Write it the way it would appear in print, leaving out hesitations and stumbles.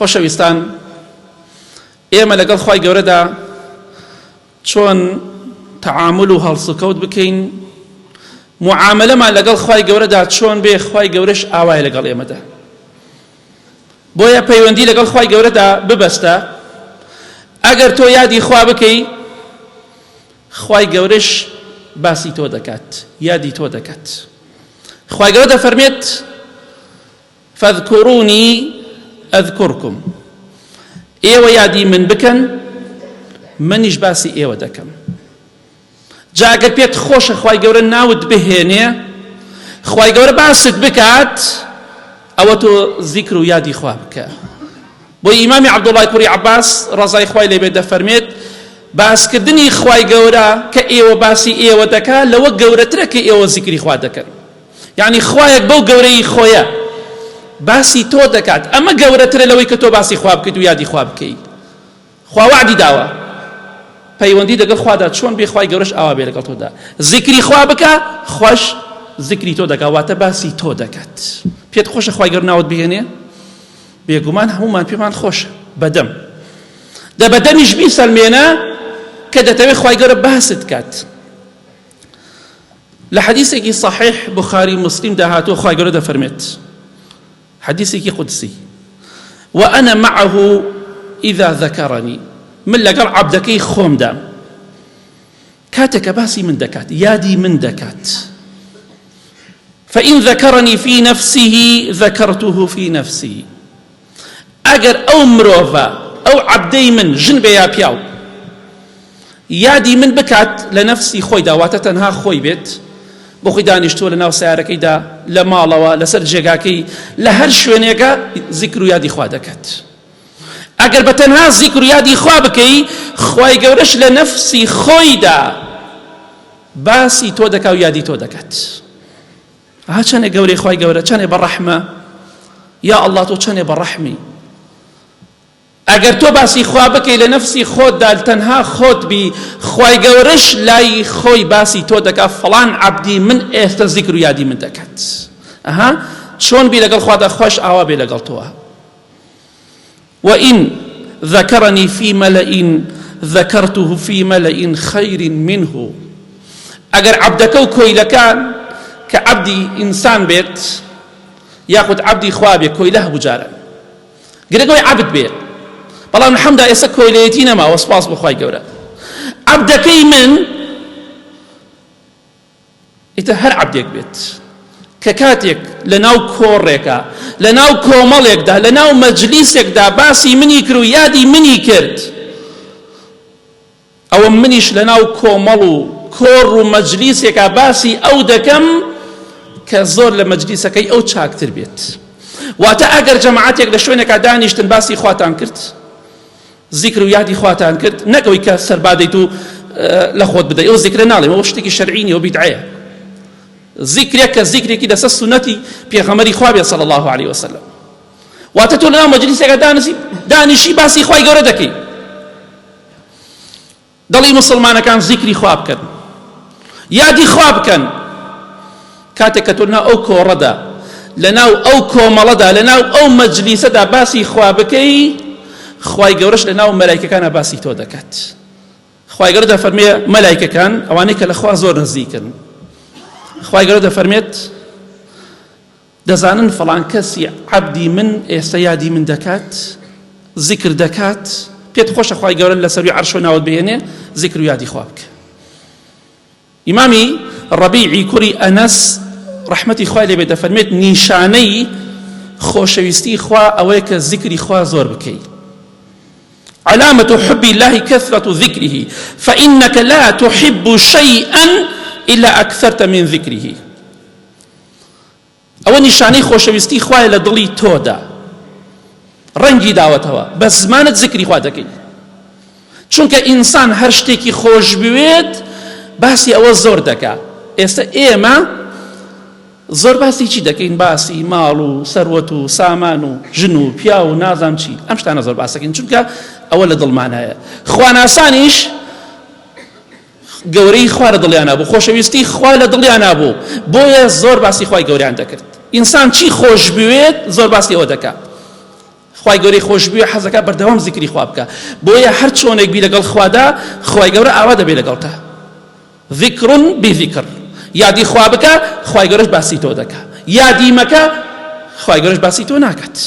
خۆشەویستان، ئێمە لەگەڵ خوای گەورەدا چۆن تەعامل و هەڵسوکەوت بکەین، معاملەمان لەگەڵ خوای گەورەدا چۆن بێ، خوای گەورەش ئاوای لەگەڵ ئێمەدا. بۆیە پەیوەندی لەگەڵ خوای گەورەدا ببەستە. ئەگەر تۆ یادی خوا بکەی، خوای گەورەش باسی تۆ دەکات، یادی تۆ دەکات. خوای گەورە دەفەرمێت فەذکورونی ئەذکورکم، ئێوە یادی من بکەن، منیش باسی ئێوە دەکەم. جا ئەگەر پێت خۆشە خوای گەورە ناوت بهێنێ، خوای گەورە باست بکات، ئەوە تۆ زیکر و یادی خوا بکە. بۆ ئیمامی عەبدوڵڵای کوڕی عەباس ڕەزای خوای لێبێ دەفەرمێت باسکردنی خوای گەورە کە ئێوە باسی ئێوە دەکات لەوە گەورەترە کە ئێوە زیکری خوا دەکەن. یعنی خوایەک بەو گەورەی خۆیە باسی تۆ دەکات، ئەمە گەورەترە لەوەی کە تۆ باسی خوا بکەیت و یادی خوا بکەیت. خوا وعدی داوە پەیوەندی لەگەڵ خوادا چۆن بێ، خوای گەورەش ئاوا بێ لەگەڵ تۆدا. زیکری خوا بکە، خوش زیکری تۆ دەکات، واتە باسی تۆ دەکات. پێت خۆشە خوای گەورە ناوت بهێنێ؟ بێگومان هەمومان پێمان خۆشە بەدەم. بەدەمیش بیسەلمێنە کە دەتەوێت خوای گەورە باست کات. لە حەدیثێکی صحیح بخاری مسلم داهاتوە خوای گەورە دەفەرمێت، حەدیثێکی قودسی، وأنا معه إذا ذكرني، من لەگەڵ عەبدەکەی خۆمدا کاتێکە باسی من دەکات، یادی من دەکات. فإن ذكرني في نفسه ذكرته في نفسي، ئەگەر ئەو مرۆڤە ئەو عەبدەی من ژن بێ یا پیاو یادی من بکات لە نەفسی خۆیدا، واتە تەنها خۆی بێت، بۆ خۆی دانیشتووە لە ناو سیارەکەیدا، لە ماڵەوە، لەسەر جێگاکەی، لە هەر شوێنێکە زیکر و یادی خوا دەکات. ئەگەر بە تەنها زیکر و یادی خوا بکەی، خوای گەورەش لە نەفسی خۆیدا باسی تۆ دەکات و یادی تۆ دەکات. ها چەنێ گەورەی خوای گەورە، چەنێ بەڕەحمە، یا ئەڵڵا تۆ چەنێ بەڕەحمی. ئەگەر تۆ باسی خوا بکەی لە نەفسی خۆتدا، تەنها خۆت بی، خوای گەورەش لای خۆی باسی تۆ دەکات، فڵان عەبدی من ئێستا زیکر و یادی من دەکات. ئەها چۆن بی لەگەڵ خوادا، خۆش ئاوا بێ لەگەڵ تۆوە. وإن ذكرني في ملأ ذكرته في ملأ خير منه، ئەگەر عەبدەکە و کۆیلەکان کە عەبدی ئینسان بێت یاخود عەبدی خوا بێ، کۆیلە هەبوو جاران گرنگەوەی عەبد بێت، بەڵام حەمدا ئێستا کۆیلەیەتی نەماوە، سوپاس بۆ خوای گەورە. عەبدەکەی من ئیتر هەر عەبدێک بێت کە کاتێک لە ناو کۆڕێکە، لە ناو کۆمەڵێکدا، لە ناو مەجلیسێکدا باسی منی کرد و یادی منی کرد، ئەوە منیش لە ناو کۆمەڵ و کۆڕ و مەجلیسێکە باسی ئەو دەکەم کە زۆر لە مەجلیسەکەی ئەو چاکتر بێت. واتە ئەگەر جەماعەتێک لە شوێنێکە دانیشتن باسی خواتان کرد، زیکر و یادی خواتان کرد، نەکەوەی کە سەربادەیت و لە خۆت بدەیت، ئەو زیکرە ناڵێم، ئەوە شتێکی شەرعی نیە و بیدعەیە. زیکرێک کە زیکرێکی لەسەر سونەتی پێغەمبەری خوا بێ صلی الله علیه وسلم. واتە تۆ لەناو مەجلیسێکە دانیشی باسی خوای گەورە دەکەی، دەڵی موسڵمانەکان زیکری خوا بکەن، یادی خوا بکەن. کاتێک کە تۆ لەناو ئەو کۆڕەدا، لەناو ئەو کۆمەڵەدا، لەناو ئەو مەجلیسەدا باسی خوا بکەی، خوای گەورەش لەناو مەلایکەکانە باسی تۆ دەکات. خوای گەورە دەفەرمێ مەلایکەکان ئەوانەی کە لە خوا زۆر نزیکن، خوای گەورە دەفەرمێت دەزانن فڵان کەسی عەبدی من ئێستا یادی من دەکات، زیکر دەکات، پێت خۆشە خوای گەورە لە سەروی عەرشۆ ناوت بهێنێ، زیکر و یادی خوا بکە. ئیمامی ڕەبیعی کوڕی ئەنەس ڕەحمەتی خوای لێبێ دەفەرمێت نیشانەی خۆشەویستی خوا ئەوەیە کە زیکری خوا زۆر بکەیت. علامة حب الله كثرة ذكره، فإنك لا تحب شيئا إلا أكثرت من ذكره. ئەوە نیشانەی خۆشەویستی خوایە لە دڵی تۆدا، ڕەنگی داوەتەوە، بە زمانت زیکری خوا دەکەی. چونکە ئینسان هەر شتێکی خۆش بوێت باسی ئەوە زۆر دەکات. ئێستا ئێمە زۆر باسی چی دەکەین؟ باسی ماڵ و سەروەت و سامان و ژن و پیا و نازام چی، ئەم شتانە زۆر باس دەکەین، چونکە ئەوە لە دڵمانایە. خواناسانیش گەورەی خوا لە دڵیان نابوو، خۆشەویستی خوا لە دڵیان نابوو، بۆیە زۆر باسی خوای گەوریان دەکرد. ئینسان چی خۆش بوێت زۆر باسی ئەوە دەکات. خوای گەورەی خۆشبووی حەزەکە بەردەوام زیکری خوا بکە بۆیە هەر چۆنێک بی لەگەڵ خوادا خوای گەورە ئاوا دەبێ لەگەڵتە ذیکر بذیکر یادی خوا بکە خوای گەورەش باسی تۆ دەکە یادی مەکە خوای گەورەش باسی تۆ ناکات